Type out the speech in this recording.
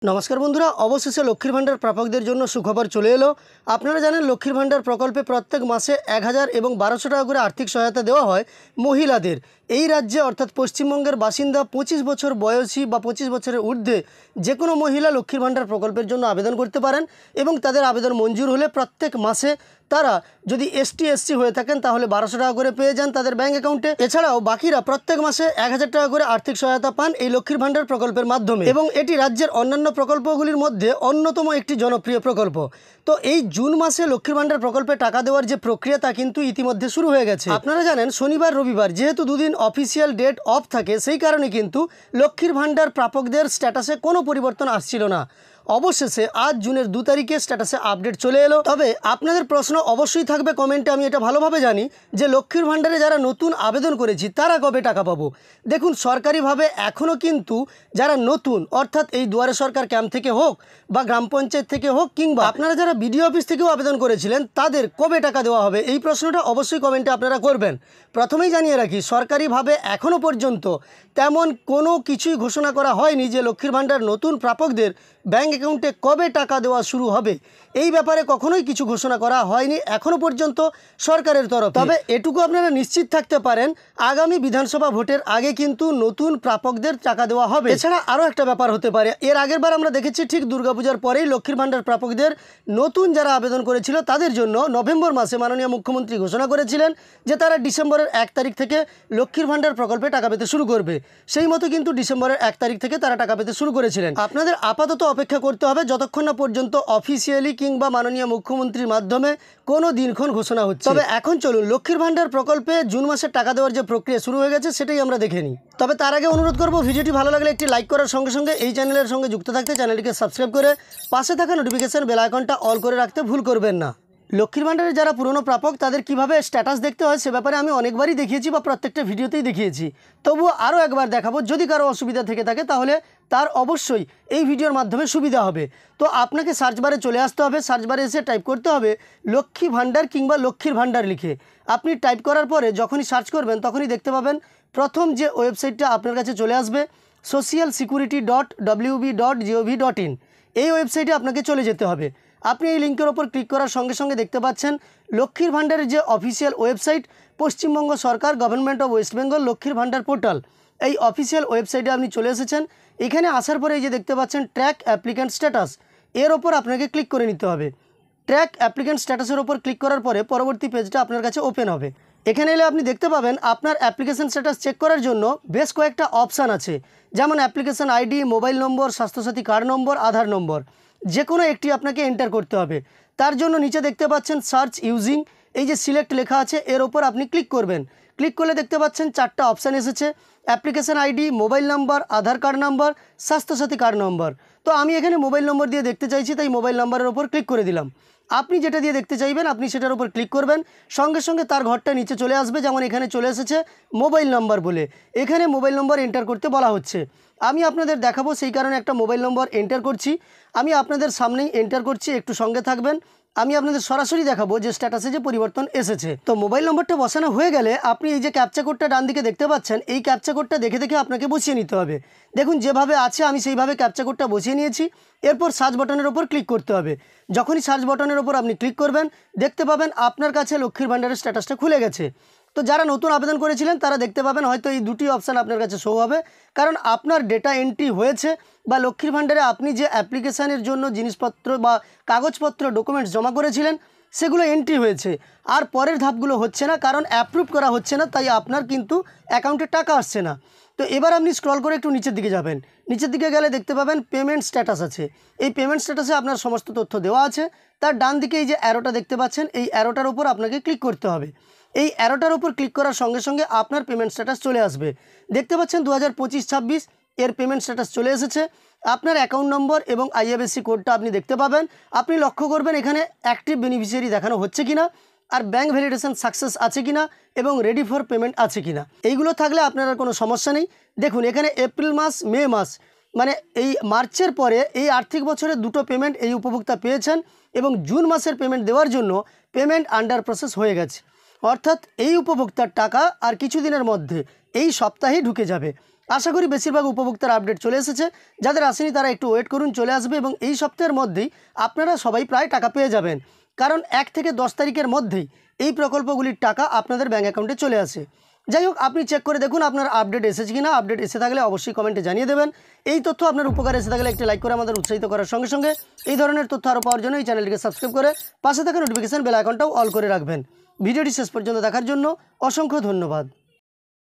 নমস্কার বন্ধুরা, অবশেষে লক্ষ্মীর ভাণ্ডার প্রাপকদের জন্য সুখবর চলে এলো। আপনারা জানেন লক্ষ্মীর ভাণ্ডার প্রকল্পে প্রত্যেক মাসে 1000 এবং 1200 টাকা করে আর্থিক সহায়তা দেওয়া হয় মহিলাদের। এই রাজ্যে অর্থাৎ পশ্চিমবঙ্গের বাসিন্দা 25 বছর বয়সী বা 25 বছরের ঊর্ধ্বে যে কোনো মহিলা লক্ষ্মীর ভাণ্ডার প্রকল্পের জন্য আবেদন করতে পারেন এবং তাদের আবেদন মঞ্জুর হলে প্রত্যেক মাসে তারা যদি এসটি হয়ে থাকেন তাহলে 1200 টাকা করে পেয়ে যান তাদের ব্যাঙ্ক অ্যাকাউন্টে। এছাড়াও বাকিরা প্রত্যেক মাসে 1000 টাকা করে আর্থিক সহায়তা পান এই লক্ষ্মীর ভাণ্ডার প্রকল্পের মাধ্যমে এবং এটি রাজ্যের অন্যান্য প্রকল্পগুলির মধ্যে অন্যতম একটি জনপ্রিয় প্রকল্প। তো এই জুন মাসে লক্ষ্মীর ভাণ্ডার প্রকল্পে টাকা দেওয়ার যে প্রক্রিয়া তা কিন্তু ইতিমধ্যে শুরু হয়ে গেছে। আপনারা জানেন শনিবার রবিবার যেহেতু দুদিন অফিসিয়াল ডেট অফ থাকে, সেই কারণে কিন্তু লক্ষ্মীর ভাণ্ডার প্রাপকদের স্ট্যাটাসে কোনো পরিবর্তন আসছিল না। অবশেষে আজ জুনের 2 তারিখে স্ট্যাটাসে আপডেট চলে এলো। তবে আপনাদের প্রশ্ন অবশ্যই থাকবে কমেন্টে, আমি এটা ভালোভাবে জানি যে লক্ষ্মীর ভাণ্ডারে যারা নতুন আবেদন করেছি তারা কবে টাকা পাবো। দেখুন, সরকারিভাবে এখনও কিন্তু যারা নতুন অর্থাৎ এই দুয়ারে সরকার ক্যাম্প থেকে হোক বা গ্রাম পঞ্চায়েত থেকে হোক কিংবা আপনারা যারা বিডিও অফিস থেকেও আবেদন করেছিলেন তাদের কবে টাকা দেওয়া হবে এই প্রশ্নটা অবশ্যই কমেন্টে আপনারা করবেন। প্রথমেই জানিয়ে রাখি, সরকারিভাবে এখনও পর্যন্ত তেমন কোনো কিছুই ঘোষণা করা হয়নি যে লক্ষ্মীর ভাণ্ডার নতুন প্রাপকদের ব্যাঙ্ক অ্যাকাউন্টে কবে টাকা দেওয়া শুরু হবে। এই ব্যাপারে কখনোই কিছু ঘোষণা করা হয়নি এখনও পর্যন্ত সরকারের তরফ। তবে এটুকু আপনারা নিশ্চিত থাকতে পারেন, আগামী বিধানসভা ভোটের আগে কিন্তু নতুন প্রাপকদের টাকা দেওয়া হবে। এছাড়া আরও একটা ব্যাপার হতে পারে, এর আগের বার আমরা দেখেছি ঠিক দুর্গাপূজার পরেই লক্ষ্মীর ভাণ্ডার প্রাপকদের নতুন যারা আবেদন করেছিল তাদের জন্য নভেম্বর মাসে মাননীয় মুখ্যমন্ত্রী ঘোষণা করেছিলেন যে তারা ডিসেম্বরের 1 তারিখ থেকে লক্ষ্মীর ভাণ্ডার প্রকল্পে টাকা পেতে শুরু করবে। সেই মতো কিন্তু ডিসেম্বরের 1 তারিখ থেকে তারা টাকা পেতে শুরু করেছিলেন। আপনাদের আপাতত অপেক্ষা করতে হবে যতক্ষণ না পর্যন্ত অফিসিয়ালি কিংবা মাননীয় মুখ্যমন্ত্রীর মাধ্যমে কোনো দিনক্ষণ ঘোষণা হচ্ছে। তবে এখন চলুন লক্ষ্মীর ভাণ্ডার প্রকল্পে জুন মাসে টাকা দেওয়ার যে প্রক্রিয়া শুরু হয়ে গেছে সেটাই আমরা দেখে নিই। তবে তার আগে অনুরোধ করব, ভিডিওটি ভালো লাগলে একটি লাইক করার সঙ্গে সঙ্গে এই চ্যানেলের সঙ্গে যুক্ত থাকতে চ্যানেলটিকে সাবস্ক্রাইব করে পাশে থাকা নোটিফিকেশন বেল আইকনটা অল করে রাখতে ভুল করবেন না। লক্ষ্মীর ভাণ্ডারের যারা পুরনো প্রাপক তাদের কিভাবে স্ট্যাটাস দেখতে হয় সে ব্যাপারে আমি অনেকবারই দেখিয়েছি বা প্রত্যেকটা ভিডিওতেই দেখিয়েছি, তবুও আরও একবার দেখাবো। যদি কারো অসুবিধা থেকে থাকে তাহলে তার অবশ্যই এই ভিডিওর মাধ্যমে সুবিধা হবে। তো আপনাকে সার্চ বারে চলে আসতে হবে, সার্চ বারে এসে টাইপ করতে হবে লক্ষ্মী ভাণ্ডার কিংবা লক্ষ্মীর ভাণ্ডার লিখে। আপনি টাইপ করার পরে যখনই সার্চ করবেন তখনই দেখতে পাবেন প্রথম যে ওয়েবসাইটটা আপনার কাছে চলে আসবে socialsecurity.wb.gov.in। এই ওয়েবসাইটে আপনাকে চলে যেতে হবে। আপনি এই লিঙ্কের ওপর ক্লিক করার সঙ্গে সঙ্গে দেখতে পাচ্ছেন লক্ষ্মীর ভাণ্ডারের যে official website Paschimbanga Sarkar government of West Bengal লক্ষ্মীর ভাণ্ডার পোর্টাল, এই অফিসিয়াল ওয়েবসাইটে আপনি চলে এসেছেন। এখানে আসার পরে এই যে দেখতে পাচ্ছেন ট্র্যাক অ্যাপ্লিক্যান্ট স্ট্যাটাস, এর ওপর আপনাকে ক্লিক করে নিতে হবে। ট্র্যাক অ্যাপ্লিক্যান্ট স্ট্যাটাসের ওপর ক্লিক করার পরে পরবর্তী পেজটা আপনার কাছে ওপেন হবে। এখানে এলে আপনি দেখতে পাবেন আপনার অ্যাপ্লিকেশন স্ট্যাটাস চেক করার জন্য বেশ কয়েকটা অপশান আছে, যেমন application ID, mobile number, Swasthya Sathi card number, Aadhaar number, যে কোনো একটি আপনাকে এন্টার করতে হবে। তার জন্য নিচে দেখতে পাচ্ছেন সার্চ ইউজিং, এই যে সিলেক্ট লেখা আছে এর ওপর আপনি ক্লিক করবেন। ক্লিক করলে দেখতে পাচ্ছেন 4টা অপশান এসেছে, application ID, mobile number, Aadhaar card number, Swasthya Sathi card number. তো আমি এখানে মোবাইল নম্বর দিয়ে দেখতে চাইছি, তাই মোবাইল নাম্বারের ওপর ক্লিক করে দিলাম। আপনি যেটা দিয়ে দেখতে চাইবেন আপনি সেটার উপর ক্লিক করবেন, সঙ্গে সঙ্গে তার ঘরটা নিচে চলে আসবে। যেমন এখানে চলে এসেছে মোবাইল নাম্বার বলে, এখানে মোবাইল নম্বর এন্টার করতে বলা হচ্ছে। আমি আপনাদের দেখাবো সেই কারণে একটা মোবাইল নম্বর এন্টার করছি। আমি আপনাদের সামনেই এন্টার করছি, একটু সঙ্গে থাকবেন। আমি আপনাদের সরাসরি দেখাবো যে স্ট্যাটাসে যে পরিবর্তন এসেছে। তো মোবাইল নম্বরটা বসানো হয়ে গেলে আপনি এই যে ক্যাপচা কোডটা ডান দিকে দেখতে পাচ্ছেন, এই ক্যাপচা কোডটা দেখে দেখে আপনাকে বসিয়ে নিতে হবে। দেখুন যেভাবে আছে আমি সেইভাবে ক্যাপচা কোডটা বসিয়ে নিয়েছি। এরপর সার্চ বাটনের ওপর ক্লিক করতে হবে। যখনই সার্চ বাটনের ওপর আপনি ক্লিক করবেন দেখতে পাবেন আপনার কাছে লক্ষ্মীর ভাণ্ডারের স্ট্যাটাসটা খুলে গেছে। তো যারা নতুন আবেদন করেছিলেন তারা দেখতে পাবেন হয়তো এই দুটি অপশান আপনার কাছে শো হবে, কারণ আপনার ডেটা এন্ট্রি হয়েছে বা লক্ষ্মীর ভাণ্ডারে আপনি যে অ্যাপ্লিকেশানের জন্য জিনিসপত্র বা কাগজপত্র ডকুমেন্টস জমা করেছিলেন সেগুলো এন্ট্রি হয়েছে। আর পরের ধাপগুলো হচ্ছে না, কারণ অ্যাপ্রুভ করা হচ্ছে না, তাই আপনার কিন্তু অ্যাকাউন্টে টাকা আসছে না। তো এবার আপনি স্ক্রল করে একটু নিচের দিকে যাবেন। নিচের দিকে গেলে দেখতে পাবেন পেমেন্ট স্ট্যাটাস আছে। এই পেমেন্ট স্ট্যাটাসে আপনার সমস্ত তথ্য দেওয়া আছে। তার ডান দিকে এই যে অ্যারোটা দেখতে পাচ্ছেন, এই অ্যারোটার উপর আপনাকে ক্লিক করতে হবে। এই অ্যারোটার উপর ক্লিক করার সঙ্গে সঙ্গে আপনার পেমেন্ট স্ট্যাটাস চলে আসবে। দেখতে পাচ্ছেন 2025-26 এর পেমেন্ট স্ট্যাটাস চলে এসেছে। আপনার অ্যাকাউন্ট নম্বর এবং আইএফএসসি কোডটা আপনি দেখতে পাবেন। আপনি লক্ষ্য করবেন এখানে অ্যাক্টিভ বেনিফিশিয়ারি দেখানো হচ্ছে কিনা, আর ব্যাঙ্ক ভ্যালিডেশন সাকসেস আছে কিনা এবং রেডি ফর পেমেন্ট আছে কিনা। এইগুলো থাকলে আপনার আর কোনো সমস্যা নেই। দেখুন এখানে এপ্রিল মাস, মে মাস, মানে এই মার্চের পরে এই আর্থিক বছরে 2টো পেমেন্ট এই উপভোক্তা পেয়েছেন এবং জুন মাসের পেমেন্ট দেওয়ার জন্য পেমেন্ট আন্ডার প্রসেস হয়ে গেছে। অর্থাৎ এই উপভোক্তার টাকা আর কিছুদিনের মধ্যে এই সপ্তাহেই ঢুকে যাবে। আশা করি বেশিরভাগ উপভোক্তার আপডেট চলে এসেছে। যাদের আসেনি তারা একটু ওয়েট করুন, চলে আসবে এবং এই সপ্তাহের মধ্যেই আপনারা সবাই প্রায় টাকা পেয়ে যাবেন, কারণ 1 থেকে 10 তারিখের মধ্যেই এই প্রকল্পগুলির টাকা আপনাদের ব্যাঙ্ক অ্যাকাউন্টে চলে আসে। যাই হোক, আপনি চেক করে দেখুন আপনার আপডেট এসেছে কিনা। আপডেট এসে থাকলে অবশ্যই কমেন্টে জানিয়ে দেবেন। এই তথ্য আপনার উপকারে এসে থাকলে একটি লাইক করে আমাদের উৎসাহিত করার সঙ্গে সঙ্গে এই ধরনের তথ্য আরও পাওয়ার জন্য এই চ্যানেলটিকে সাবস্ক্রাইব করে পাশে থাকা নোটিফিকেশন বেল আইকনটাও অল করে রাখবেন। ভিডিওটি শেষ পর্যন্ত দেখার জন্য অসংখ্য ধন্যবাদ।